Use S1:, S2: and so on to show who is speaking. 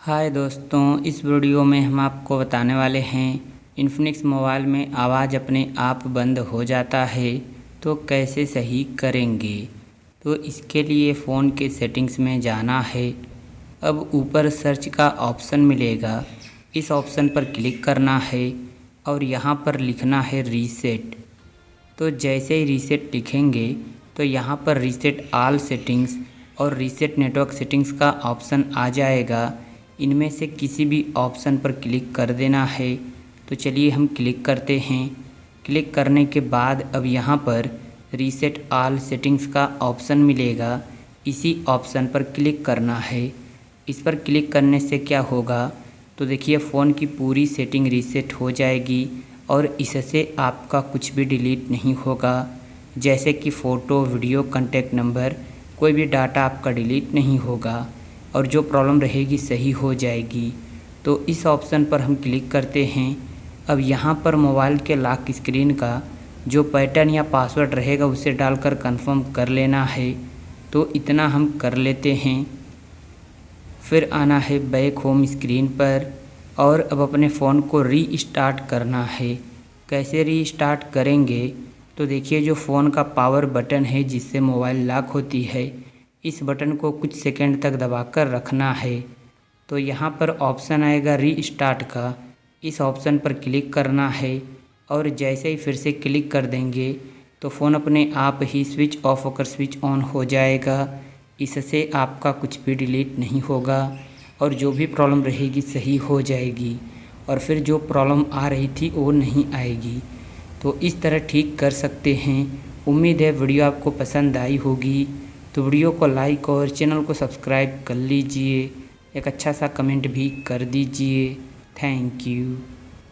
S1: हाय दोस्तों, इस वीडियो में हम आपको बताने वाले हैं इन्फिनिक्स मोबाइल में आवाज़ अपने आप बंद हो जाता है तो कैसे सही करेंगे। तो इसके लिए फ़ोन के सेटिंग्स में जाना है। अब ऊपर सर्च का ऑप्शन मिलेगा, इस ऑप्शन पर क्लिक करना है और यहाँ पर लिखना है रीसेट। तो जैसे ही रीसेट लिखेंगे तो यहाँ पर रीसेट ऑल सेटिंग्स और रीसेट नेटवर्क सेटिंग्स का ऑप्शन आ जाएगा। इनमें से किसी भी ऑप्शन पर क्लिक कर देना है। तो चलिए हम क्लिक करते हैं। क्लिक करने के बाद अब यहाँ पर रीसेट ऑल सेटिंग्स का ऑप्शन मिलेगा, इसी ऑप्शन पर क्लिक करना है। इस पर क्लिक करने से क्या होगा तो देखिए फ़ोन की पूरी सेटिंग रीसेट हो जाएगी और इससे आपका कुछ भी डिलीट नहीं होगा, जैसे कि फ़ोटो, वीडियो, कॉन्टैक्ट नंबर, कोई भी डाटा आपका डिलीट नहीं होगा और जो प्रॉब्लम रहेगी सही हो जाएगी। तो इस ऑप्शन पर हम क्लिक करते हैं। अब यहाँ पर मोबाइल के लॉक स्क्रीन का जो पैटर्न या पासवर्ड रहेगा उसे डालकर कंफर्म कर लेना है। तो इतना हम कर लेते हैं। फिर आना है बैक होम स्क्रीन पर और अब अपने फ़ोन को रीस्टार्ट करना है। कैसे रीस्टार्ट करेंगे तो देखिए जो फ़ोन का पावर बटन है जिससे मोबाइल लॉक होती है, इस बटन को कुछ सेकंड तक दबाकर रखना है। तो यहाँ पर ऑप्शन आएगा रीस्टार्ट का, इस ऑप्शन पर क्लिक करना है और जैसे ही फिर से क्लिक कर देंगे तो फ़ोन अपने आप ही स्विच ऑफ होकर स्विच ऑन हो जाएगा। इससे आपका कुछ भी डिलीट नहीं होगा और जो भी प्रॉब्लम रहेगी सही हो जाएगी और फिर जो प्रॉब्लम आ रही थी वो नहीं आएगी। तो इस तरह ठीक कर सकते हैं। उम्मीद है वीडियो आपको पसंद आई होगी। तो वीडियो को लाइक और चैनल को सब्सक्राइब कर लीजिए। एक अच्छा सा कमेंट भी कर दीजिए। Thank you.